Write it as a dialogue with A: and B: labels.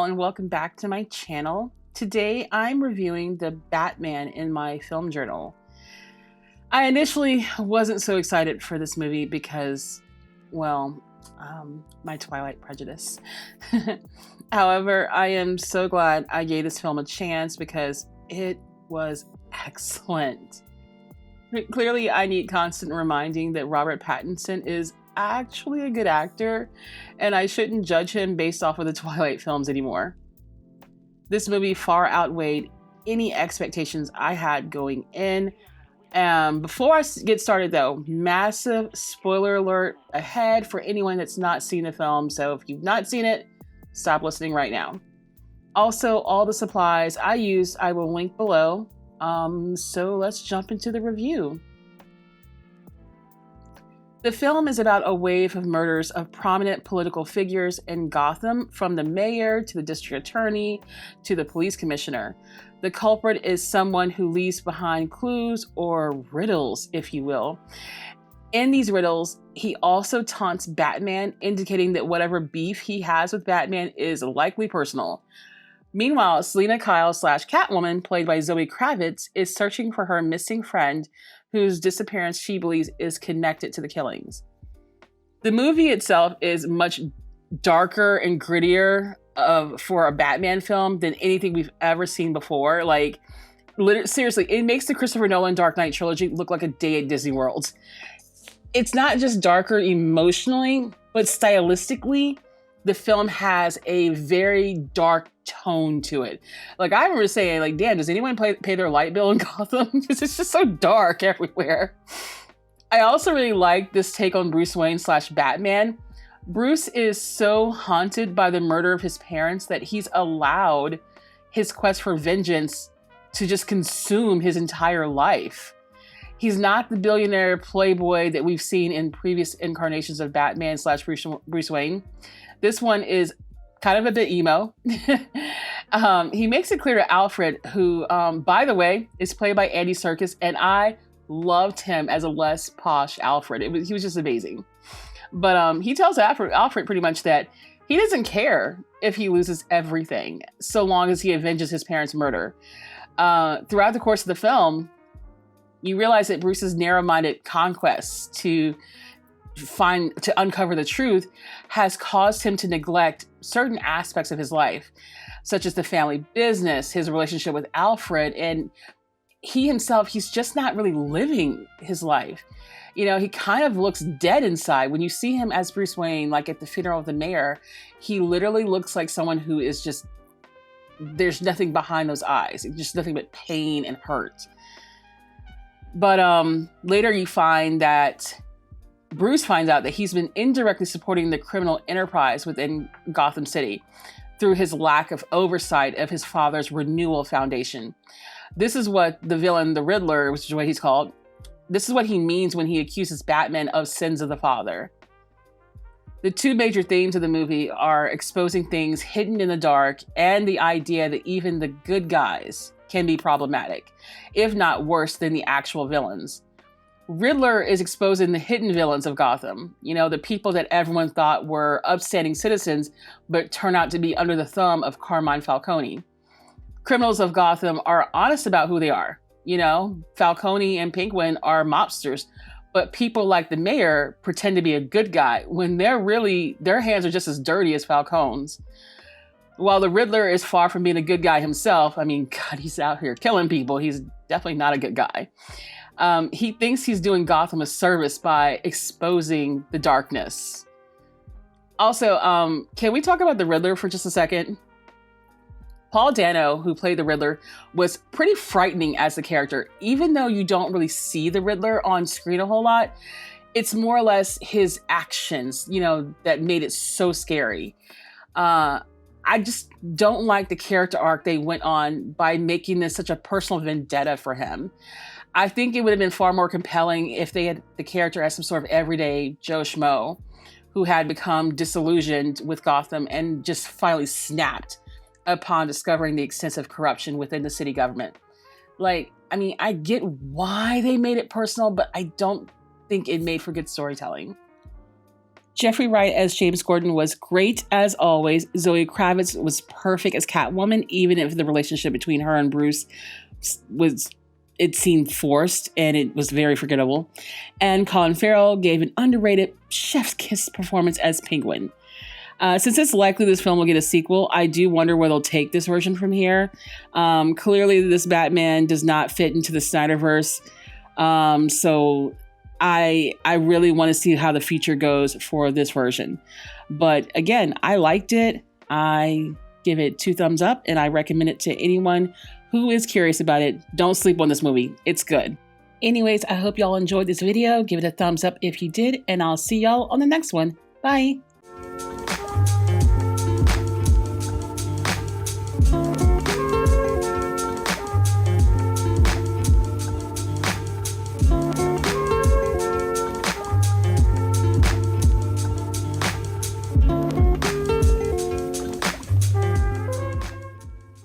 A: all, and welcome back to my channel. Today I'm reviewing The Batman in my film journal. I initially wasn't so excited for this movie because, well, my Twilight prejudice. However, I am so glad I gave this film a chance because it was excellent. Clearly, I need constant reminding that Robert Pattinson is actually a good actor, and I shouldn't judge him based off of the Twilight films anymore. This movie far outweighed any expectations I had going in. Before I get started though, massive spoiler alert ahead for anyone that's not seen the film, so if you've not seen it, stop listening right now. Also, all the supplies I used I will link below, so let's jump into the review. The film is about a wave of murders of prominent political figures in Gotham, from the mayor to the district attorney to the police commissioner. The culprit is someone who leaves behind clues or riddles, if you will. In these riddles, he also taunts Batman, indicating that whatever beef he has with Batman is likely personal. Meanwhile, Selina Kyle / Catwoman, played by Zoe Kravitz, is searching for her missing friend, whose disappearance she believes is connected to the killings. The movie itself is much darker and grittier for a Batman film than anything we've ever seen before. Like, seriously, it makes the Christopher Nolan Dark Knight trilogy look like a day at Disney World. It's not just darker emotionally, but stylistically, the film has a very dark tone to it. Like, I remember saying, like, damn, does anyone pay their light bill in Gotham? Because it's just so dark everywhere. I also really like this take on Bruce Wayne / Batman. Bruce is so haunted by the murder of his parents that he's allowed his quest for vengeance to just consume his entire life. He's not the billionaire playboy that we've seen in previous incarnations of Batman / Bruce Wayne. This one is kind of a bit emo. He makes it clear to Alfred, who, by the way, is played by Andy Serkis, and I loved him as a less posh Alfred. He was just amazing. But he tells Alfred pretty much that he doesn't care if he loses everything, so long as he avenges his parents' murder. Throughout the course of the film, you realize that Bruce's narrow-minded conquest to uncover the truth has caused him to neglect certain aspects of his life, such as the family business, his relationship with Alfred, and he himself, he's just not really living his life. You know, he kind of looks dead inside. When you see him as Bruce Wayne, like at the funeral of the mayor, he literally looks like someone who is just, there's nothing behind those eyes. It's just nothing but pain and hurt. But later you find that Bruce finds out that he's been indirectly supporting the criminal enterprise within Gotham City through his lack of oversight of his father's Renewal Foundation. This is what the villain, the Riddler, which is what he's called, this is what he means when he accuses Batman of sins of the father. The two major themes of the movie are exposing things hidden in the dark and the idea that even the good guys can be problematic, if not worse than the actual villains. Riddler is exposing the hidden villains of Gotham, you know, the people that everyone thought were upstanding citizens, but turn out to be under the thumb of Carmine Falcone. Criminals of Gotham are honest about who they are. You know, Falcone and Penguin are mobsters, but people like the mayor pretend to be a good guy when their hands are just as dirty as Falcone's. While the Riddler is far from being a good guy himself, I mean, God, he's out here killing people. He's definitely not a good guy. He thinks he's doing Gotham a service by exposing the darkness. Also, can we talk about the Riddler for just a second? Paul Dano, who played the Riddler, was pretty frightening as the character. Even though you don't really see the Riddler on screen a whole lot, it's more or less his actions, you know, that made it so scary. I just don't like the character arc they went on by making this such a personal vendetta for him. I think it would have been far more compelling if they had the character as some sort of everyday Joe Schmo who had become disillusioned with Gotham and just finally snapped upon discovering the extensive corruption within the city government. Like, I mean, I get why they made it personal, but I don't think it made for good storytelling. Jeffrey Wright as James Gordon was great as always. Zoe Kravitz was perfect as Catwoman, even if the relationship between her and Bruce it seemed forced and it was very forgettable. And Colin Farrell gave an underrated chef's kiss performance as Penguin. Since it's likely this film will get a sequel, I do wonder where they'll take this version from here. Clearly, this Batman does not fit into the Snyderverse. So I really want to see how the feature goes for this version. But again, I liked it. I give it 2 thumbs up, and I recommend it to anyone who is curious about it. Don't sleep on this movie. It's good. Anyways, I hope y'all enjoyed this video. Give it a thumbs up if you did, and I'll see y'all on the next one. Bye.